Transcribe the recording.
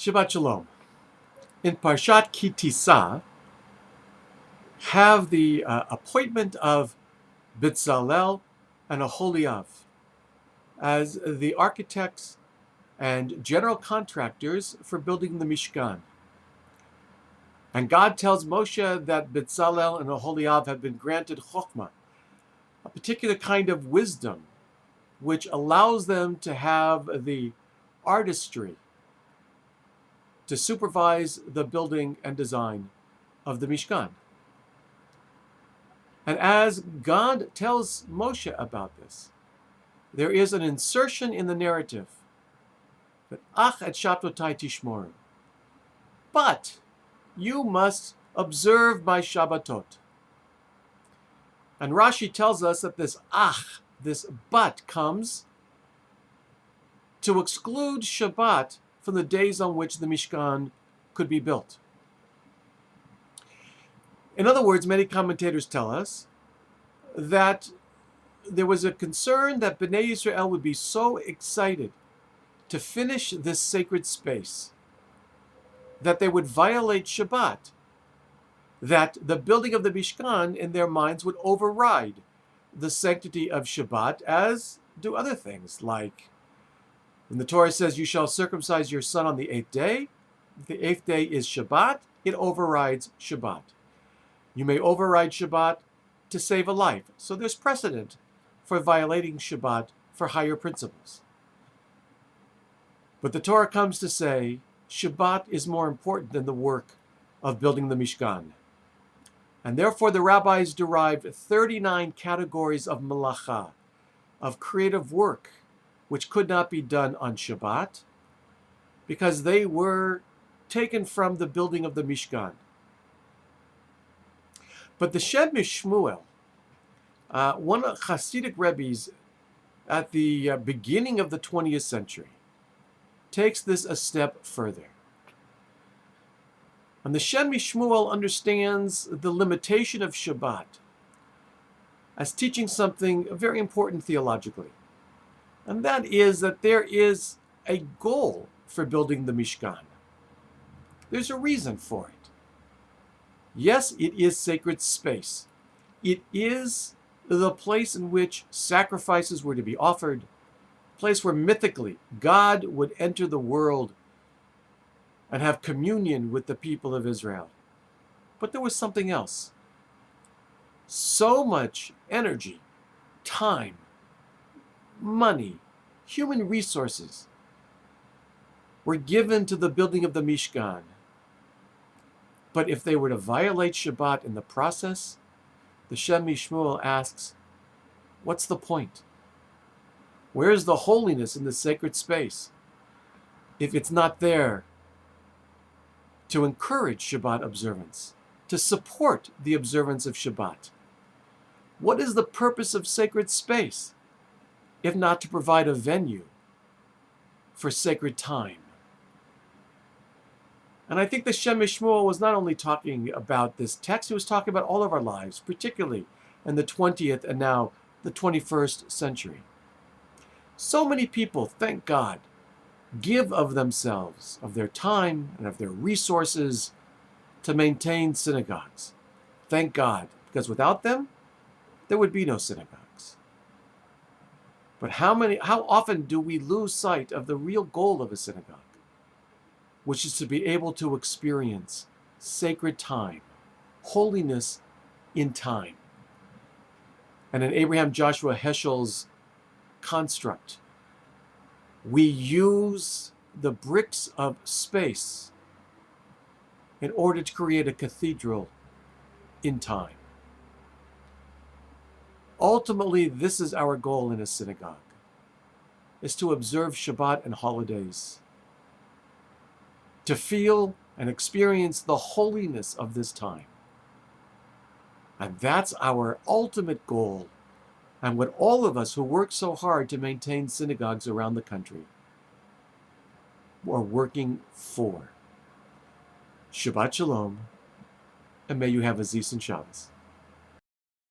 Shabbat Shalom. In Parshat Tissa, have the appointment of Bezalel and Aholiav as the architects and general contractors for building the Mishkan. And God tells Moshe that Bezalel and Aholiav have been granted chokhmah, a particular kind of wisdom which allows them to have the artistry to supervise the building and design of the Mishkan. And as God tells Moshe about this, there is an insertion in the narrative that Ach et Shabtotai tishmoru, but you must observe my Shabbatot. And Rashi tells us that this Ach, this but, comes to exclude Shabbat from the days on which the Mishkan could be built. In other words, many commentators tell us that there was a concern that Bnei Yisrael would be so excited to finish this sacred space that they would violate Shabbat, that the building of the Mishkan in their minds would override the sanctity of Shabbat, as do other things, like when the Torah says you shall circumcise your son on the 8th day, if the 8th day is Shabbat, it overrides Shabbat. You may override Shabbat to save a life. So there's precedent for violating Shabbat for higher principles. But the Torah comes to say Shabbat is more important than the work of building the Mishkan. And therefore the rabbis derived 39 categories of malacha, of creative work, which could not be done on Shabbat, because they were taken from the building of the Mishkan. But the Shem Shmuel, one of Hasidic Rebbes at the beginning of the 20th century, takes this a step further. And the Shem Shmuel understands the limitation of Shabbat as teaching something very important theologically. And that is that there is a goal for building the Mishkan. There's a reason for it. Yes, it is sacred space. It is the place in which sacrifices were to be offered, a place where mythically God would enter the world and have communion with the people of Israel. But there was something else. So much energy, time, money, human resources were given to the building of the Mishkan. But if they were to violate Shabbat in the process, the Shem Shmuel asks, what's the point? Where is the holiness in the sacred space if it's not there to encourage Shabbat observance, to support the observance of Shabbat? What is the purpose of sacred space if not to provide a venue for sacred time? And I think the Shem Shmuel was not only talking about this text, he was talking about all of our lives, particularly in the 20th and now the 21st century. So many people, thank God, give of themselves, of their time and of their resources to maintain synagogues. Thank God, because without them, there would be no synagogues. But how often do we lose sight of the real goal of a synagogue, which is to be able to experience sacred time, holiness in time. And in Abraham Joshua Heschel's construct, we use the bricks of space in order to create a cathedral in time. Ultimately, this is our goal in a synagogue, is to observe Shabbat and holidays, to feel and experience the holiness of this time. And that's our ultimate goal, and what all of us who work so hard to maintain synagogues around the country are working for. Shabbat Shalom, and may you have a Zis and Shabbos.